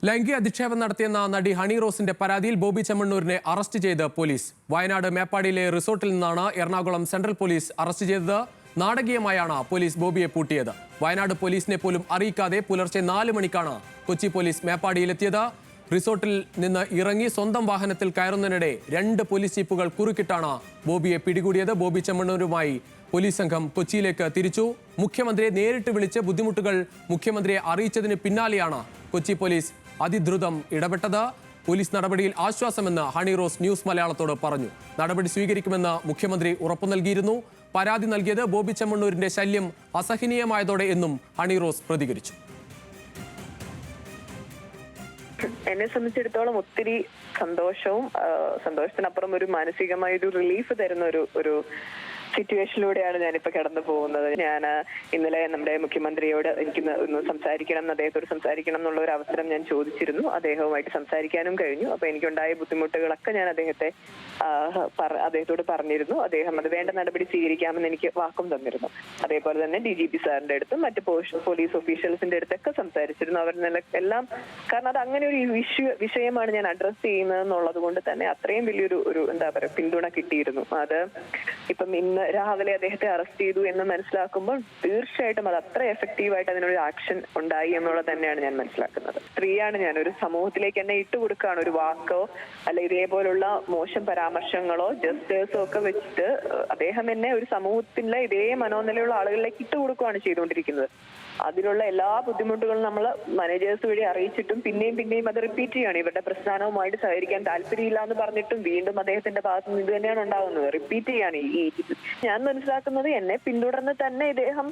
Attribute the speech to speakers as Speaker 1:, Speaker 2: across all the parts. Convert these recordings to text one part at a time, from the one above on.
Speaker 1: ലൈംഗിക അധിക്ഷേപം നടത്തിയെന്ന നടി ഹണി റോസിന്റെ പരാതിയിൽ ബോബി ചെമ്മണ്ണൂരിനെ അറസ്റ്റ് ചെയ്ത് പോലീസ്. വയനാട് മേപ്പാടിയിലെ റിസോർട്ടിൽ നിന്നാണ് എറണാകുളം സെൻട്രൽ പോലീസ് അറസ്റ്റ് ചെയ്തത്. നാടകീയമായാണ് പോലീസ് ബോബിയെ പൂട്ടിയത്. വയനാട് പോലീസിനെ പോലും അറിയിക്കാതെ പുലർച്ചെ 4 മണിക്കാണ് കൊച്ചി പോലീസ് മേപ്പാടിയിലെത്തിയത്. റിസോർട്ടിൽ നിന്ന് ഇറങ്ങി സ്വന്തം വാഹനത്തിൽ കയറുന്നതിനിടെ 2 പോലീസ് ജീപ്പുകൾ കുറുക്കിട്ടാണ് ബോബിയെ പിടികൂടിയത്. ബോബി ചെമ്മണ്ണൂരുമായി പോലീസ് സംഘം കൊച്ചിയിലേക്ക് തിരിച്ചു. മുഖ്യമന്ത്രിയെ നേരിട്ട് വിളിച്ച് ബുദ്ധിമുട്ടുകൾ മുഖ്യമന്ത്രിയെ അറിയിച്ചതിന് പിന്നാലെയാണ് കൊച്ചി പോലീസ് അതിദ്രുതം ഇടപെട്ടത്. പോലീസ് നടപടിയിൽ ആശ്വാസമെന്ന് ഹണി റോസ് ന്യൂസ് മലയാളത്തോട് പറഞ്ഞു. നടപടി സ്വീകരിക്കുമെന്ന് മുഖ്യമന്ത്രി ഉറപ്പു നൽകിയിരുന്നു. പരാതി നൽകിയത് ബോബി ചെമ്മണ്ണൂരിന്റെ ശല്യം അസഹനീയമായതോടെ എന്നും ഹണി റോസ് പ്രതികരിച്ചു.
Speaker 2: എന്നെ സംബന്ധിച്ചിടത്തോളം ഒത്തിരി സന്തോഷത്തിനപ്പുറം ഒരു മാനസികമായ ഒരു റിലീഫ് തരുന്ന ഒരു സിറ്റുവേഷനിലൂടെയാണ് ഞാനിപ്പോ കടന്നു പോകുന്നത്. ഞാൻ ഇന്നലെ നമ്മുടെ മുഖ്യമന്ത്രിയോട് എനിക്ക് ഒന്ന് അദ്ദേഹത്തോട് സംസാരിക്കണം എന്നുള്ള ഒരു അവസരം ഞാൻ ചോദിച്ചിരുന്നു. അദ്ദേഹവുമായിട്ട് സംസാരിക്കാനും കഴിഞ്ഞു. അപ്പൊ എനിക്കുണ്ടായ ബുദ്ധിമുട്ടുകളൊക്കെ ഞാൻ അദ്ദേഹത്തോട് പറഞ്ഞിരുന്നു. അദ്ദേഹം അത് വേണ്ട നടപടി സ്വീകരിക്കാമെന്ന് എനിക്ക് വാക്കും തന്നിരുന്നു. അതേപോലെ തന്നെ DGP സാറിന്റെ അടുത്തും മറ്റ് പോലീസ് ഒഫീഷ്യൽസിന്റെ അടുത്തൊക്കെ സംസാരിച്ചിരുന്നു. എല്ലാം കാരണം അത് അങ്ങനെ ഒരു വിഷയമാണ് ഞാൻ അഡ്രസ് ചെയ്യുന്നത് എന്നുള്ളത് കൊണ്ട് തന്നെ അത്രയും വലിയൊരു എന്താ പറയുക പിന്തുണ കിട്ടിയിരുന്നു. അത് ഇപ്പം ഇന്ന് രാവിലെ അദ്ദേഹത്തെ അറസ്റ്റ് ചെയ്തു എന്ന് മനസ്സിലാക്കുമ്പോൾ തീർച്ചയായിട്ടും അത് അത്ര എഫക്റ്റീവായിട്ട് അതിനൊരു ആക്ഷൻ ഉണ്ടായി എന്നുള്ളത് തന്നെയാണ് ഞാൻ മനസ്സിലാക്കുന്നത്. സ്ത്രീയാണ് ഞാൻ, ഒരു സമൂഹത്തിലേക്ക് എന്നെ ഇട്ടുകൊടുക്കുകയാണ്. ഒരു വാക്കോ അല്ല ഇതേപോലുള്ള മോശം പരാമർശങ്ങളോ ജസ്റ്റേഴ്സോ ഒക്കെ വെച്ചിട്ട് അദ്ദേഹം എന്നെ ഒരു സമൂഹത്തിലെ ഇതേ മനോനിലയുള്ള ആളുകളിലേക്ക് ഇട്ടുകൊടുക്കുകയാണ് ചെയ്തുകൊണ്ടിരിക്കുന്നത്. അതിലുള്ള എല്ലാ ബുദ്ധിമുട്ടുകളും നമ്മൾ മാനേജേഴ്സ് വഴി അറിയിച്ചിട്ടും പിന്നെയും അത് റിപ്പീറ്റ് ചെയ്യാണ്. ഇവരുടെ പ്രസ്ഥാനവുമായിട്ട് സഹകരിക്കാൻ താല്പര്യമില്ല എന്ന് പറഞ്ഞിട്ടും വീണ്ടും അദ്ദേഹത്തിന്റെ ഭാഗത്ത് നിന്ന് ഇത് തന്നെയാണ് ഉണ്ടാവുന്നത്. റിപ്പീറ്റ് ചെയ്യാണ്. ഞാൻ മനസ്സിലാക്കുന്നത് എന്നെ പിന്തുടർന്ന് തന്നെ ഇദ്ദേഹം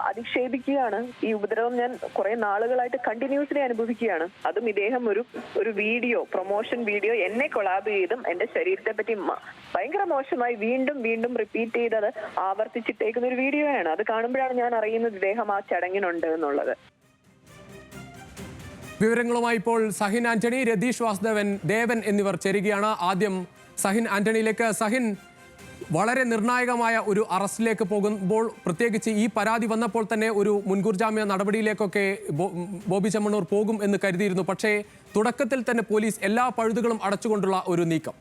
Speaker 2: അധിക്ഷേപിക്കുകയാണ്. ഈ ഉപദ്രവം ഞാൻ കുറെ നാളുകളായിട്ട് കണ്ടിന്യൂസ്ലി അനുഭവിക്കുകയാണ്. അതും ഇദ്ദേഹം ഒരു വീഡിയോ, പ്രൊമോഷൻ വീഡിയോ എന്നെ കൊളാബ് ചെയ്തും എന്റെ ശരീരത്തെ പറ്റി ഭയങ്കര മോശമായി വീണ്ടും റിപ്പീറ്റ് ചെയ്തത് ആവർത്തിച്ചിട്ടേക്കുന്ന ഒരു വീഡിയോയാണ്. അത് കാണുമ്പോഴാണ് ഞാൻ അറിയുന്നത് ഇദ്ദേഹം ആ ചടങ്ങിനുണ്ട് എന്നുള്ളത്.
Speaker 1: വിവരങ്ങളുമായി ഇപ്പോൾ സഹിൻ ആന്റണി, രതീഷ് വാസുദേവൻ, ദേവൻ എന്നിവർ ചേരുകയാണ്. ആദ്യം സഹിൻ ആന്റണിയിലേക്ക്. സഹിൻ, വളരെ നിർണായകമായ ഒരു അറസ്റ്റിലേക്ക് പോകുമ്പോൾ, പ്രത്യേകിച്ച് ഈ പരാതി വന്നപ്പോൾ തന്നെ ഒരു മുൻകൂർ ജാമ്യ നടപടിയിലേക്കൊക്കെ ബോബി ചെമ്മണ്ണൂർ പോകും എന്ന് കരുതിയിരുന്നു. പക്ഷേ തുടക്കത്തിൽ തന്നെ പോലീസ് എല്ലാ പഴുതുകളും അടച്ചുകൊണ്ടുള്ള ഒരു നീക്കം.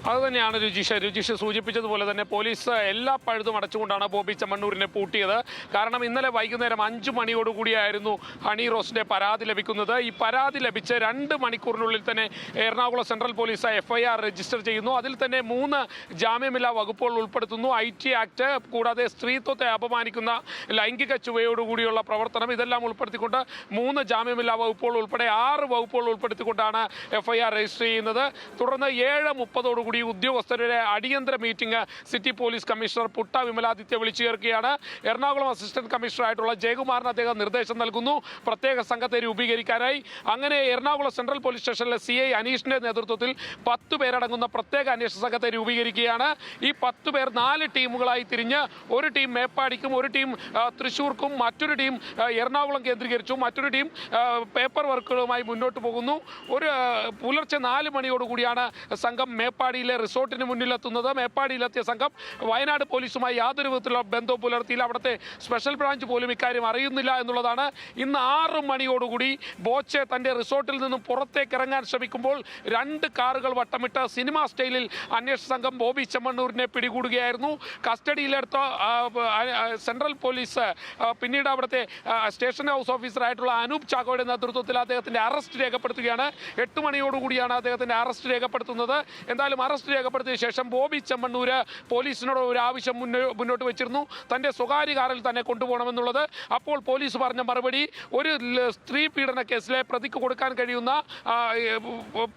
Speaker 3: അതുതന്നെയാണ് രുചിഷ സൂചിപ്പിച്ചതുപോലെ തന്നെ പോലീസ് എല്ലാ പഴുതും അടച്ചുകൊണ്ടാണ് ബോബി ചെമ്മണ്ണൂരിനെ പൂട്ടിയത്. കാരണം ഇന്നലെ വൈകുന്നേരം 5 മണിയോടുകൂടിയായിരുന്നു ഹണി റോസിന്റെ പരാതി ലഭിക്കുന്നത്. ഈ പരാതി ലഭിച്ച് 2 മണിക്കൂറിനുള്ളിൽ തന്നെ Ernakulam central police FIR register ചെയ്യുന്നു. അതിൽ തന്നെ 3 ജാമ്യമില്ലാ വകുപ്പുകൾ ഉൾപ്പെടുത്തുന്നു. IT ആക്ട്, കൂടാതെ സ്ത്രീത്വത്തെ അപമാനിക്കുന്ന ലൈംഗിക ചുവയോടുകൂടിയുള്ള പ്രവർത്തനം, ഇതെല്ലാം ഉൾപ്പെടുത്തിക്കൊണ്ട് 3 ജാമ്യമില്ലാ വകുപ്പുകൾ ഉൾപ്പെടെ 6 വകുപ്പുകൾ ഉൾപ്പെടുത്തിക്കൊണ്ടാണ് FIR രജിസ്റ്റർ ചെയ്യുന്നത്. തുടർന്ന് 7:30 ഉദ്യോഗസ്ഥരുടെ അടിയന്തര meeting city police commissioner Putta Vimaladitya വിളിച്ചു ചേർക്കുകയാണ്. എറണാകുളം അസിസ്റ്റന്റ് കമ്മീഷണറായിട്ടുള്ള ജയകുമാറിന് അദ്ദേഹം നിർദ്ദേശം നൽകുന്നു പ്രത്യേക സംഘത്തെ രൂപീകരിക്കാനായി. അങ്ങനെ എറണാകുളം സെൻട്രൽ പോലീസ് സ്റ്റേഷനിലെ CI അനീഷിന്റെ നേതൃത്വത്തിൽ 10 പേരടങ്ങുന്ന പ്രത്യേക അന്വേഷണ സംഘത്തെ രൂപീകരിക്കുകയാണ്. ഈ 10 പേർ 4 ടീമുകളായി തിരിഞ്ഞ് ഒരു ടീം മേപ്പാടിക്കും, ഒരു ടീം തൃശ്ശൂർക്കും, മറ്റൊരു ടീം എറണാകുളം കേന്ദ്രീകരിച്ചും, മറ്റൊരു ടീം പേപ്പർ വർക്കുകളുമായി മുന്നോട്ട് പോകുന്നു. പുലർച്ചെ 4 മണിയോടുകൂടിയാണ് സംഘം മേപ്പാടി റിസോർട്ടിന് മുന്നിലെത്തുന്നത്. മേപ്പാടിയിലെത്തിയ സംഘം വയനാട് പോലീസുമായി യാതൊരു വിധത്തിലുള്ള ബന്ധവും പുലർത്തിയില്ല. അവിടുത്തെ സ്പെഷ്യൽ ബ്രാഞ്ച് പോലും ഇക്കാര്യം അറിയുന്നില്ല എന്നുള്ളതാണ്. ഇന്ന് 6 മണിയോടുകൂടി ബോച്ചെ തന്റെ റിസോർട്ടിൽ നിന്നും പുറത്തേക്ക് ഇറങ്ങാൻ ശ്രമിക്കുമ്പോൾ 2 കാറുകൾ വട്ടമിട്ട് സിനിമാ സ്റ്റൈലിൽ അന്വേഷണ സംഘം ബോബി ചെമ്മണ്ണൂരിനെ പിടികൂടുകയായിരുന്നു. കസ്റ്റഡിയിലെടുത്ത സെൻട്രൽ പോലീസ് പിന്നീട് അവിടുത്തെ സ്റ്റേഷൻ ഹൗസ് ഓഫീസറായിട്ടുള്ള അനൂപ് ചാക്കോയുടെ നേതൃത്വത്തിൽ അദ്ദേഹത്തിന്റെ അറസ്റ്റ് രേഖപ്പെടുത്തുകയാണ്. 8 മണിയോടുകൂടിയാണ് അദ്ദേഹത്തിന്റെ അറസ്റ്റ് രേഖപ്പെടുത്തുന്നത്. എന്തായാലും അറസ്റ്റ് രേഖപ്പെടുത്തിയ ശേഷം ബോബി ചെമ്മണ്ണൂര് പോലീസിനോട് ഒരു ആവശ്യം മുന്നോട്ട് വെച്ചിരുന്നു, തന്റെ സ്വകാര്യ കാറിൽ തന്നെ കൊണ്ടുപോകണമെന്നുള്ളത്. അപ്പോൾ പോലീസ് പറഞ്ഞ മറുപടി, ഒരു സ്ത്രീ പീഡന കേസിലെ പ്രതിക്ക് കൊടുക്കാൻ കഴിയുന്ന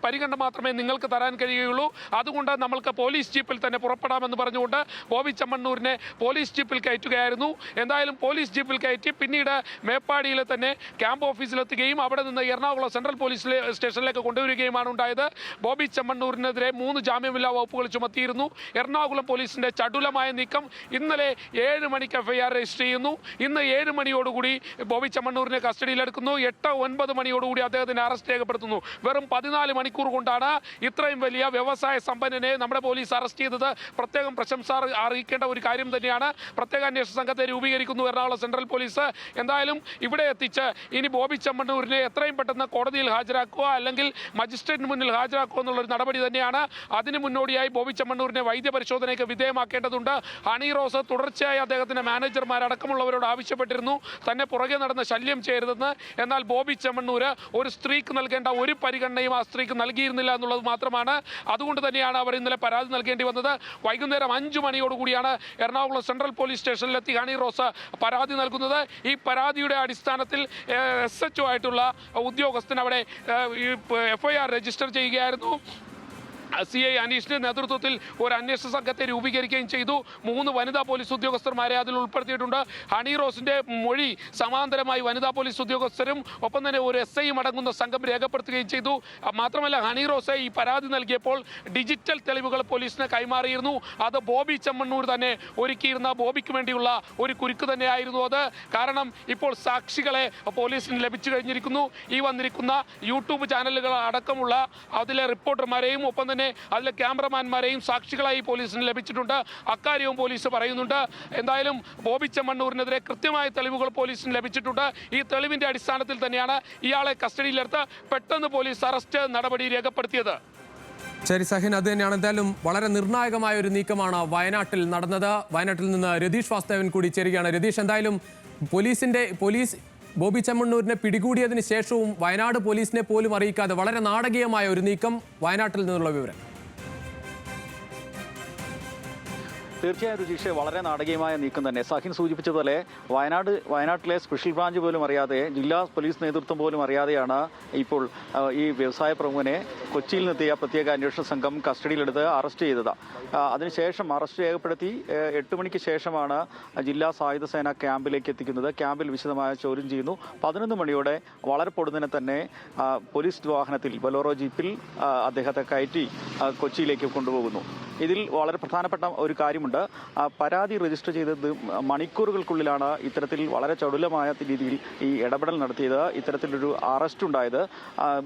Speaker 3: പരിഗണന മാത്രമേ നിങ്ങൾക്ക് തരാൻ കഴിയുകയുള്ളൂ, അതുകൊണ്ട് നമ്മൾക്ക് പോലീസ് ജീപ്പിൽ തന്നെ പുറപ്പെടാമെന്ന് പറഞ്ഞുകൊണ്ട് ബോബി ചെമ്മണ്ണൂരിനെ പോലീസ് ജീപ്പിൽ കയറ്റുകയായിരുന്നു. എന്തായാലും പോലീസ് ജീപ്പിൽ കയറ്റി പിന്നീട് മേപ്പാടിയിലെ തന്നെ ക്യാമ്പ് ഓഫീസിലെത്തുകയും അവിടെ നിന്ന് എറണാകുളം സെൻട്രൽ പോലീസ് സ്റ്റേഷനിലേക്ക് കൊണ്ടുവരികയുമാണ് ഉണ്ടായത്. ബോബി ചെമ്മണ്ണൂരിനെതിരെ 3 ജാമ്യം ജാമ്യമില്ലാ വകുപ്പുകൾ ചുമത്തിയിരുന്നു. എറണാകുളം പോലീസിന്റെ ചടുലമായ നീക്കം. ഇന്നലെ 7 മണിക്ക് FIR രജിസ്റ്റർ ചെയ്യുന്നു. ഇന്ന് 7 മണിയോടുകൂടി ബോബി ചെമ്മണ്ണൂരിനെ കസ്റ്റഡിയിലെടുക്കുന്നു. 8-9 മണിയോടുകൂടി അദ്ദേഹത്തിന് അറസ്റ്റ് രേഖപ്പെടുത്തുന്നു. വെറും 14 മണിക്കൂർ കൊണ്ടാണ് ഇത്രയും വലിയ വ്യവസായ സമ്പന്നനെ നമ്മുടെ പോലീസ് അറസ്റ്റ് ചെയ്തത്. പ്രത്യേകം പ്രശംസ അറിയിക്കേണ്ട ഒരു കാര്യം തന്നെയാണ്. പ്രത്യേക അന്വേഷണ സംഘത്തെ രൂപീകരിക്കുന്നു എറണാകുളം സെൻട്രൽ പോലീസ്. എന്തായാലും ഇവിടെ എത്തിച്ച് ഇനി ബോബി ചെമ്മണ്ണൂരിനെ എത്രയും പെട്ടെന്ന് കോടതിയിൽ ഹാജരാക്കുക, അല്ലെങ്കിൽ മജിസ്ട്രേറ്റിന് മുന്നിൽ ഹാജരാക്കുക എന്നുള്ളൊരു നടപടി തന്നെയാണ്. അതിന് മുന്നോടിയായി ബോബി ചെമ്മണ്ണൂരിനെ വൈദ്യപരിശോധനയ്ക്ക് വിധേയമാക്കേണ്ടതുണ്ട്. ഹണി റോസ് തുടർച്ചയായി അദ്ദേഹത്തിന്റെ മാനേജർമാരടക്കമുള്ളവരോട് ആവശ്യപ്പെട്ടിരുന്നു തന്നെ പുറകെ നടന്ന് ശല്യം ചെയ്യരുതെന്ന്. എന്നാൽ ബോബി ചെമ്മണ്ണൂർ ഒരു സ്ത്രീക്ക് നൽകേണ്ട ഒരു പരിഗണനയും ആ സ്ത്രീക്ക് നൽകിയിരുന്നില്ല എന്നുള്ളത് മാത്രമാണ്. അതുകൊണ്ട് തന്നെയാണ് അവർ ഇന്നലെ പരാതി നൽകേണ്ടി വന്നത്. വൈകുന്നേരം 5 മണിയോടുകൂടിയാണ് എറണാകുളം സെൻട്രൽ പോലീസ് സ്റ്റേഷനിലെത്തി ഹണി റോസ് പരാതി നൽകുന്നത്. ഈ പരാതിയുടെ അടിസ്ഥാനത്തിൽ SHO ആയിട്ടുള്ള ഉദ്യോഗസ്ഥൻ അവിടെ FIR രജിസ്റ്റർ ചെയ്യുകയായിരുന്നു. CI അനീഷിന്റെ നേതൃത്വത്തിൽ ഒരു അന്വേഷണ സംഘത്തെ രൂപീകരിക്കുകയും ചെയ്തു. 3 വനിതാ പോലീസ് ഉദ്യോഗസ്ഥന്മാരെ അതിൽ ഉൾപ്പെടുത്തിയിട്ടുണ്ട്. ഹണി റോസിന്റെ മൊഴി സമാന്തരമായി വനിതാ പോലീസ് ഉദ്യോഗസ്ഥരും ഒപ്പം തന്നെ ഒരു SIയും അടങ്ങുന്ന സംഘം രേഖപ്പെടുത്തുകയും ചെയ്തു. മാത്രമല്ല ഹണി റോസ് ഈ പരാതി നൽകിയപ്പോൾ ഡിജിറ്റൽ തെളിവുകൾ പോലീസിന് കൈമാറിയിരുന്നു. അത് ബോബി ചെമ്മണ്ണൂർ തന്നെ ഒരുക്കിയിരുന്ന ബോബിക്ക് വേണ്ടിയുള്ള ഒരു കുരുക്ക് തന്നെയായിരുന്നു അത്. കാരണം ഇപ്പോൾ സാക്ഷികളെ പോലീസിന് ലഭിച്ചു കഴിഞ്ഞിരിക്കുന്നു. ഈ വന്നിരിക്കുന്ന യൂട്യൂബ് ചാനലുകൾ അടക്കമുള്ള അതിലെ റിപ്പോർട്ടർമാരെയും ഒപ്പം തന്നെ അതിലെ ക്യാമറമാൻമാരെയും സാക്ഷികളായി പോലീസിന് ലഭിച്ചിട്ടുണ്ട്. അക്കാര്യവും പോലീസ് പറയുന്നുണ്ട്. എന്തായാലും ബോബി ചെമ്മണ്ണൂരിനെതിരെ കൃത്യമായ തെളിവുകൾ പോലീസിന് ലഭിച്ചിട്ടുണ്ട്. ഈ തെളിവിന്റെ അടിസ്ഥാനത്തിൽ തന്നെയാണ് ഇയാളെ കസ്റ്റഡിയിലെടുത്ത് പെട്ടെന്ന് പോലീസ് അറസ്റ്റ് നടപടി രേഖപ്പെടുത്തിയത്.
Speaker 1: ശരി സഹിൻ, അത് തന്നെയാണ്. എന്തായാലും വളരെ നിർണായകമായ ഒരു നീക്കമാണ് വയനാട്ടിൽ നടന്നത്. വയനാട്ടിൽ നിന്ന് രതീഷ് വാസ്തവൻ കൂടി ചേരുകയാണ്. രതീഷ്, എന്തായാലും പോലീസ് ബോബി ചെമ്മണ്ണൂരിനെ പിടികൂടിയതിന് ശേഷവും വയനാട് പോലീസിനെ പോലും അറിയിക്കാതെ വളരെ നാടകീയമായ ഒരു നീക്കം, വയനാട്ടിൽ നിന്നുള്ള വിവരം.
Speaker 4: തീർച്ചയായും രുചീഷ്, വളരെ നാടകീയമായ നീക്കം തന്നെ. സഹിൻ സൂചിപ്പിച്ചതുപോലെ വയനാട്ടിലെ സ്പെഷ്യൽ ബ്രാഞ്ച് പോലും അറിയാതെ, ജില്ലാ പോലീസ് നേതൃത്വം പോലും അറിയാതെയാണ് ഇപ്പോൾ ഈ വ്യവസായ പ്രമുഖനെ കൊച്ചിയിൽ നിന്നെത്തിയ പ്രത്യേക അന്വേഷണ സംഘം കസ്റ്റഡിയിലെടുത്ത് അറസ്റ്റ് ചെയ്തത്. അതിനുശേഷം അറസ്റ്റ് രേഖപ്പെടുത്തി 8 മണിക്ക് ശേഷമാണ് ജില്ലാ സായുധ സേന ക്യാമ്പിലേക്ക് എത്തിക്കുന്നത്. ക്യാമ്പിൽ വിശദമായ ചോദ്യം ചെയ്യുന്നു. 11 മണിയോടെ വളരെ പൊടുന്നതിനെ തന്നെ പോലീസ് വാഹനത്തിൽ, ബൊലോറോ ജീപ്പിൽ അദ്ദേഹത്തെ കയറ്റി കൊച്ചിയിലേക്ക് കൊണ്ടുപോകുന്നു. ഇതിൽ വളരെ പ്രധാനപ്പെട്ട ഒരു കാര്യമുണ്ട്. പരാതി രജിസ്റ്റർ ചെയ്തത് മണിക്കൂറുകൾക്കുള്ളിലാണ് ഇത്തരത്തിൽ വളരെ ചടുലമായ രീതിയിൽ ഈ ഇടപെടൽ നടത്തിയത്. ഇത്തരത്തിലൊരു അറസ്റ്റ് ഉണ്ടായത്.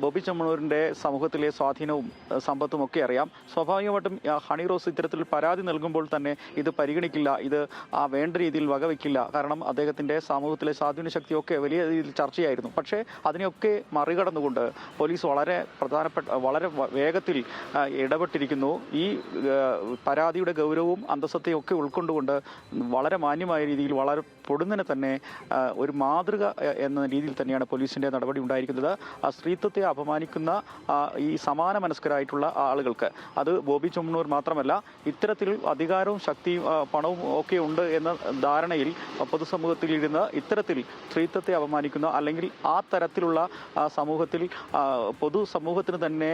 Speaker 4: ബോബി ചെമ്മണ്ണൂരിൻ്റെ സമൂഹത്തിലെ സ്വാധീനവും സമ്പത്തും ഒക്കെ അറിയാം. സ്വാഭാവികമായിട്ടും ഹണി റോസ് ഇത്തരത്തിൽ പരാതി നൽകുമ്പോൾ തന്നെ ഇത് പരിഗണിക്കില്ല, ഇത് വേണ്ട രീതിയിൽ വകവയ്ക്കില്ല. കാരണം അദ്ദേഹത്തിൻ്റെ സമൂഹത്തിലെ സ്വാധീന ശക്തിയൊക്കെ വലിയ രീതിയിൽ ചർച്ചയായിരുന്നു. പക്ഷേ അതിനെയൊക്കെ മറികടന്നുകൊണ്ട് പോലീസ് വളരെ വേഗത്തിൽ ഇടപെട്ടിരിക്കുന്നു. ഈ പരാതിയുടെ ഗൗരവവും അന്തസ്സത്തെയും ഒക്കെ ഉൾക്കൊണ്ടുകൊണ്ട് വളരെ മാന്യമായ രീതിയിൽ, വളരെ പൊടുന്നനെ തന്നെ ഒരു മാതൃക എന്ന രീതിയിൽ തന്നെയാണ് പോലീസിൻ്റെ നടപടി ഉണ്ടായിരിക്കുന്നത്. സ്ത്രീത്വത്തെ അപമാനിക്കുന്ന ഈ സമാന മനസ്കരായിട്ടുള്ള ആളുകൾക്ക്, അത് ബോബി ചെമ്മണ്ണൂർ മാത്രമല്ല, ഇത്തരത്തിൽ അധികാരവും ശക്തിയും പണവും ഒക്കെ ഉണ്ട് എന്ന ധാരണയിൽ പൊതുസമൂഹത്തിൽ ഇരുന്ന് ഇത്തരത്തിൽ സ്ത്രീത്വത്തെ അപമാനിക്കുന്ന, അല്ലെങ്കിൽ ആ തരത്തിലുള്ള സമൂഹത്തിൽ പൊതുസമൂഹത്തിന് തന്നെ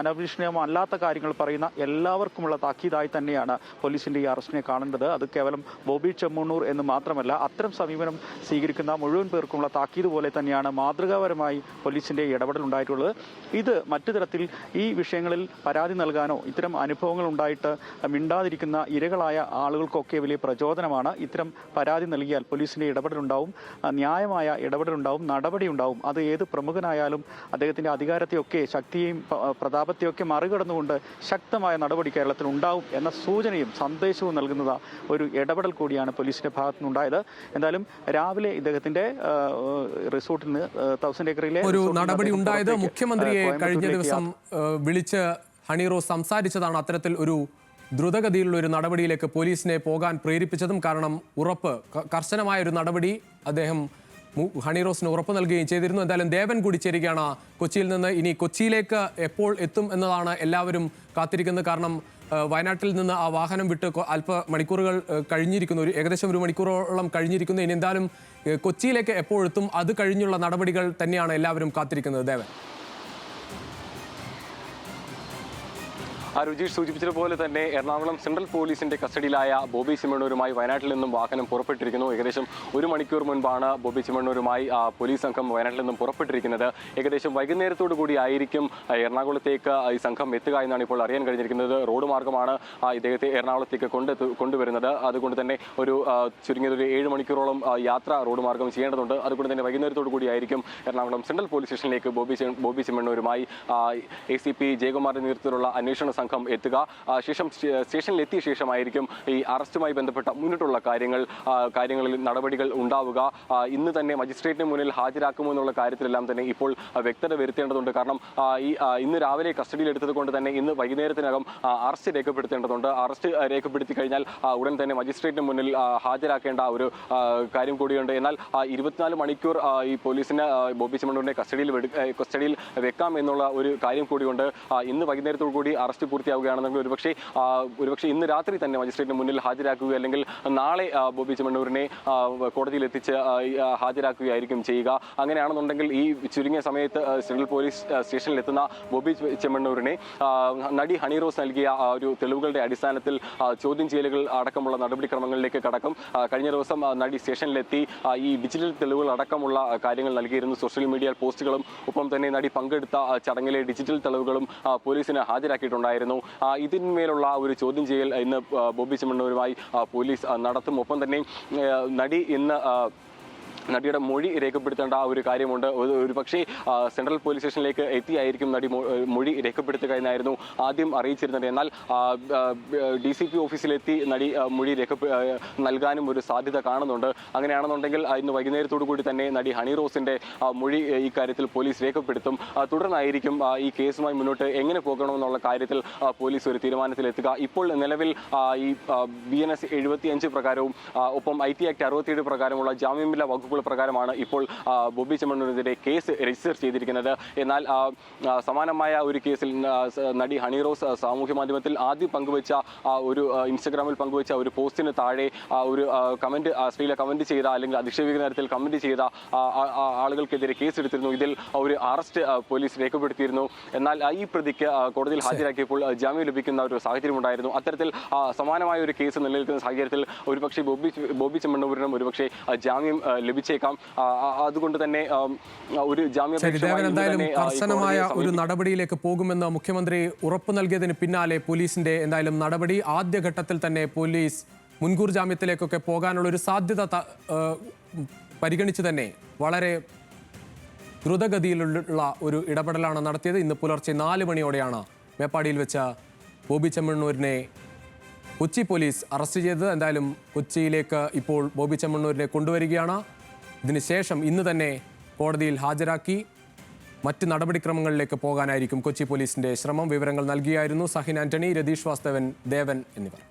Speaker 4: അനഭിഷ്ണയമല്ലാത്ത കാര്യങ്ങൾ പറയുന്ന എല്ലാവർക്കുമുള്ള താക്കീതായി തന്നെയാണ് പോലീസിൻ്റെ ഈ അറസ്റ്റിനെ കാണേണ്ടത്. അത് കേവലം ബോബി ചെമ്മണ്ണൂർ എന്ന് മാത്രമല്ല, അത്തരം സമീപനം സ്വീകരിക്കുന്ന മുഴുവൻ പേർക്കുമുള്ള താക്കീത് പോലെ തന്നെയാണ് മാതൃകാപരമായി പോലീസിൻ്റെ ഇടപെടൽ ഉണ്ടായിട്ടുള്ളത്. ഇത് മറ്റു തരത്തിൽ ഈ വിഷയങ്ങളിൽ പരാതി നൽകാനോ ഇത്തരം അനുഭവങ്ങൾ ഉണ്ടായിട്ട് മിണ്ടാതിരിക്കുന്ന ഇരകളായ ആളുകൾക്കൊക്കെ വലിയ പ്രചോദനമാണ്. ഇത്തരം പരാതി നൽകിയാൽ പോലീസിൻ്റെ ഇടപെടലുണ്ടാവും, ന്യായമായ ഇടപെടലുണ്ടാവും, നടപടിയുണ്ടാവും. അത് ഏത് പ്രമുഖനായാലും അദ്ദേഹത്തിൻ്റെ അധികാരത്തെയൊക്കെ, ശക്തിയെയും പ്രതാപത്തെയൊക്കെ മറികടന്നുകൊണ്ട് ശക്തമായ നടപടി കേരളത്തിൽ ഉണ്ടാവും എന്ന സൂചനയും സന്ദേശവും നൽകുന്നത് ഒരു ഇടപെടൽ കൂടിയാണ് പോലീസിന്റെ ഭാഗത്തു നിന്നുണ്ടായത്. എന്തായാലും രാവിലെ ഇദ്ദേഹത്തിന്റെ റിസോർട്ടിൽ നിന്ന് 1000 ഏക്കറിലെ
Speaker 1: ഒരു നടപടി ഉണ്ടായത് മുഖ്യമന്ത്രിയെ കഴിഞ്ഞ ദിവസം വിളിച്ച് ഹണി റോസ് സംസാരിച്ചതാണ് അത്തരത്തിൽ ഒരു ദ്രുതഗതിയിലുള്ള ഒരു നടപടിയിലേക്ക് പോലീസിനെ പോകാൻ പ്രേരിപ്പിച്ചതും. കാരണം കർശനമായ ഒരു നടപടി അദ്ദേഹം ഹണി റോസിന് ഉറപ്പ് നൽകുകയും ചെയ്തിരുന്നു. എന്തായാലും ദേവൻ കൂടി ചേരുകയാണ് കൊച്ചിയിൽ നിന്ന്. ഇനി കൊച്ചിയിലേക്ക് എപ്പോൾ എത്തും എന്നതാണ് എല്ലാവരും കാത്തിരിക്കുന്നത്. കാരണം വയനാട്ടിൽ നിന്ന് ആ വാഹനം വിട്ട് അല്പ മണിക്കൂറുകൾ കഴിഞ്ഞിരിക്കുന്നു, ഏകദേശം 1 മണിക്കൂറോളം കഴിഞ്ഞിരിക്കുന്നു. ഇനി എന്തായാലും കൊച്ചിയിലേക്ക് എപ്പോഴെത്തും, അത് കഴിഞ്ഞുള്ള നടപടികൾ തന്നെയാണ് എല്ലാവരും കാത്തിരിക്കുന്നത്. ദേവൻ.
Speaker 5: രുചീഷ് സൂചിപ്പിച്ചതുപോലെ തന്നെ എറണാകുളം സെൻട്രൽ പോലീസിന്റെ കസ്റ്റഡിയിലായ ബോബി ചെമ്മണ്ണൂരുമായി വയനാട്ടിൽ നിന്നും വാഹനം പുറപ്പെട്ടിരിക്കുന്നു. ഏകദേശം 1 മണിക്കൂർ മുൻപാണ് ബോബി ചെമ്മണ്ണൂരുമായി പോലീസ് സംഘം വയനാട്ടിൽ നിന്നും പുറപ്പെട്ടിരിക്കുന്നത്. ഏകദേശം വൈകുന്നേരത്തോടു കൂടി ആയിരിക്കും എറണാകുളത്തേക്ക് ഈ സംഘം എത്തുക എന്നാണ് ഇപ്പോൾ അറിയാൻ കഴിഞ്ഞിരിക്കുന്നത്. റോഡ് മാർഗമാണ് ഇദ്ദേഹത്തെ എറണാകുളത്തേക്ക് കൊണ്ടുവരുന്നത്. അതുകൊണ്ട് തന്നെ ചുരുങ്ങിയത് ഒരു 7 മണിക്കൂറോളം യാത്ര റോഡ് മാർഗം ചെയ്യേണ്ടതുണ്ട്. അതുകൊണ്ട് തന്നെ വൈകുന്നേരത്തോടു കൂടി ആയിരിക്കും എറണാകുളം സെൻട്രൽ പോലീസ് സ്റ്റേഷനിലേക്ക് ബോബി ചെമ്മണ്ണൂരുമായി ACP ജയകുമാറിന്റെ നേതൃത്വത്തിലുള്ള അന്വേഷണ സംഘം എത്തുക. സ്റ്റേഷനിൽ എത്തിയ ശേഷമായിരിക്കും ഈ അറസ്റ്റുമായി ബന്ധപ്പെട്ട മുന്നിട്ടുള്ള കാര്യങ്ങളിൽ നടപടികൾ ഉണ്ടാവുക. ഇന്ന് തന്നെ മജിസ്ട്രേറ്റിന് മുന്നിൽ ഹാജരാക്കുമോ എന്നുള്ള കാര്യത്തിലെല്ലാം തന്നെ ഇപ്പോൾ വ്യക്തത വരുത്തേണ്ടതുണ്ട്. കാരണം ഇന്ന് രാവിലെ കസ്റ്റഡിയിലെടുത്തത് കൊണ്ട് തന്നെ ഇന്ന് വൈകുന്നേരത്തിനകം അറസ്റ്റ് രേഖപ്പെടുത്തേണ്ടതുണ്ട്. അറസ്റ്റ് രേഖപ്പെടുത്തി കഴിഞ്ഞാൽ ഉടൻ തന്നെ മജിസ്ട്രേറ്റിന് മുന്നിൽ ഹാജരാക്കേണ്ട ഒരു കാര്യം കൂടിയുണ്ട്. എന്നാൽ 24 മണിക്കൂർ ഈ പോലീസിന് ബോബി ചെമ്മണ്ണൂരിനെ കസ്റ്റഡിയിൽ വെക്കാം എന്നുള്ള ഒരു കാര്യം കൂടിയുണ്ട്. ഇന്ന് വൈകുന്നേരത്തോടു കൂടി അറസ്റ്റ് പൂർത്തിയാവുകയാണെന്നെങ്കിൽ ഒരുപക്ഷെ ഇന്ന് രാത്രി തന്നെ മജിസ്ട്രേറ്റിന് മുന്നിൽ ഹാജരാക്കുക, അല്ലെങ്കിൽ നാളെ ബോബി ചെമ്മണ്ണൂരിനെ കോടതിയിൽ എത്തിച്ച് ഹാജരാക്കുകയായിരിക്കും ചെയ്യുക. അങ്ങനെയാണെന്നുണ്ടെങ്കിൽ ഈ ചുരുങ്ങിയ സമയത്ത് സെൻട്രൽ പോലീസ് സ്റ്റേഷനിൽ എത്തുന്ന ബോബി ചെമ്മണ്ണൂരിനെ നടി ഹണി റോസ് നൽകിയ ഒരു തെളിവുകളുടെ അടിസ്ഥാനത്തിൽ ചോദ്യം ചെയ്യലുകൾ അടക്കമുള്ള നടപടിക്രമങ്ങളിലേക്ക് കടക്കും. കഴിഞ്ഞ ദിവസം നടി സ്റ്റേഷനിലെത്തി ഈ ഡിജിറ്റൽ തെളിവുകൾ അടക്കമുള്ള കാര്യങ്ങൾ നൽകിയിരുന്നു. സോഷ്യൽ മീഡിയ പോസ്റ്റുകളും ഒപ്പം തന്നെ നടി പങ്കെടുത്ത ചടങ്ങിലെ ഡിജിറ്റൽ തെളിവുകളും പോലീസിന് ഹാജരാക്കിയിട്ടുണ്ടായിരുന്നു. ഇതിന്മേലുള്ള ഒരു ചോദ്യം ചെയ്യൽ ഇന്ന് ബോബി ചെമ്മണ്ണൂരുമായി പോലീസ് നടത്തും. ഒപ്പം തന്നെ നടിയുടെ മൊഴി രേഖപ്പെടുത്തേണ്ട ഒരു കാര്യമുണ്ട്. ഒരുപക്ഷെ സെൻട്രൽ പോലീസ് സ്റ്റേഷനിലേക്ക് എത്തിയായിരിക്കും നടി മൊഴി രേഖപ്പെടുത്തുക എന്നായിരുന്നു ആദ്യം അറിയിച്ചിരുന്നത്. എന്നാൽ DCP ഓഫീസിലെത്തി നടി മൊഴി നൽകാനും ഒരു സാധ്യത കാണുന്നുണ്ട്. അങ്ങനെയാണെന്നുണ്ടെങ്കിൽ ഇന്ന് വൈകുന്നേരത്തോടു കൂടി തന്നെ നടി ഹണി റോസിന്റെ മൊഴി ഇക്കാര്യത്തിൽ പോലീസ് രേഖപ്പെടുത്തും. തുടർന്നായിരിക്കും ഈ കേസുമായി മുന്നോട്ട് എങ്ങനെ പോകണമെന്നുള്ള കാര്യത്തിൽ പോലീസ് ഒരു തീരുമാനത്തിലെത്തുക. ഇപ്പോൾ നിലവിൽ ഈ BNS 75 പ്രകാരവും ഒപ്പം IT ആക്ട് 67 പ്രകാരമുള്ള ജാമ്യമില്ലാ വകുപ്പ് പ്രകാരമാണ് ഇപ്പോൾ ബോബി ചെമ്മണ്ണൂരിനെതിരെ കേസ് രജിസ്റ്റർ ചെയ്തിരിക്കുന്നത്. എന്നാൽ സമാനമായ ഒരു കേസിൽ നടി ഹണി റോസ് സാമൂഹ്യ മാധ്യമത്തിൽ ആദ്യം ഇൻസ്റ്റഗ്രാമിൽ പങ്കുവച്ച ഒരു പോസ്റ്റിന് താഴെ ഒരു സ്ത്രീയിലെ കമന്റ് ചെയ്ത അല്ലെങ്കിൽ അധിക്ഷേപിക്കുന്ന തരത്തിൽ കമന്റ് ചെയ്ത ആളുകൾക്കെതിരെ കേസ് എടുത്തിരുന്നു. ഇതിൽ ഒരു അറസ്റ്റ് പോലീസ് രേഖപ്പെടുത്തിയിരുന്നു. എന്നാൽ ഈ പ്രതിക്ക് കോടതിയിൽ ഹാജരാക്കിയപ്പോൾ ജാമ്യം ലഭിക്കുന്ന ഒരു സാഹചര്യം ഉണ്ടായിരുന്നു. അത്തരത്തിൽ സമാനമായ ഒരു കേസ് നിലനിൽക്കുന്ന സാഹചര്യത്തിൽ ഒരുപക്ഷെ ബോബി ചെമ്മണ്ണൂരിനും ഒരുപക്ഷെ ജാമ്യം ലഭിച്ചേക്കാം. അതുകൊണ്ട് തന്നെ ഒരു
Speaker 1: എന്തായാലും കർശനമായ ഒരു നടപടിയിലേക്ക് പോകുമെന്ന് മുഖ്യമന്ത്രി ഉറപ്പു നൽകിയതിന് പിന്നാലെ പോലീസിന്റെ എന്തായാലും നടപടി ആദ്യഘട്ടത്തിൽ തന്നെ പോലീസ് മുൻകൂർ ജാമ്യത്തിലേക്കൊക്കെ പോകാനുള്ള ഒരു സാധ്യത പരിഗണിച്ച് തന്നെ വളരെ ദ്രുതഗതിയിലുള്ള ഒരു ഇടപെടലാണ് നടത്തിയത്. ഇന്ന് പുലർച്ചെ 4 മണിയോടെയാണ് മേപ്പാടിയിൽ വെച്ച ബോബി ചെമ്മണ്ണൂരിനെ കൊച്ചി പോലീസ് അറസ്റ്റ് ചെയ്തത്. എന്തായാലും കൊച്ചിയിലേക്ക് ഇപ്പോൾ ബോബി ചെമ്മണ്ണൂരിനെ കൊണ്ടുവരികയാണ്. ഇതിനുശേഷം ഇന്ന് തന്നെ കോടതിയിൽ ഹാജരാക്കി മറ്റ് നടപടിക്രമങ്ങളിലേക്ക് പോകാനായിരിക്കും കൊച്ചി പോലീസിന്റെ ശ്രമം. വിവരങ്ങൾ നൽകിയായിരുന്നു സഹിൻ ആന്റണി, രതീഷ് വാസ്തവൻ, ദേവൻ എന്നിവർ.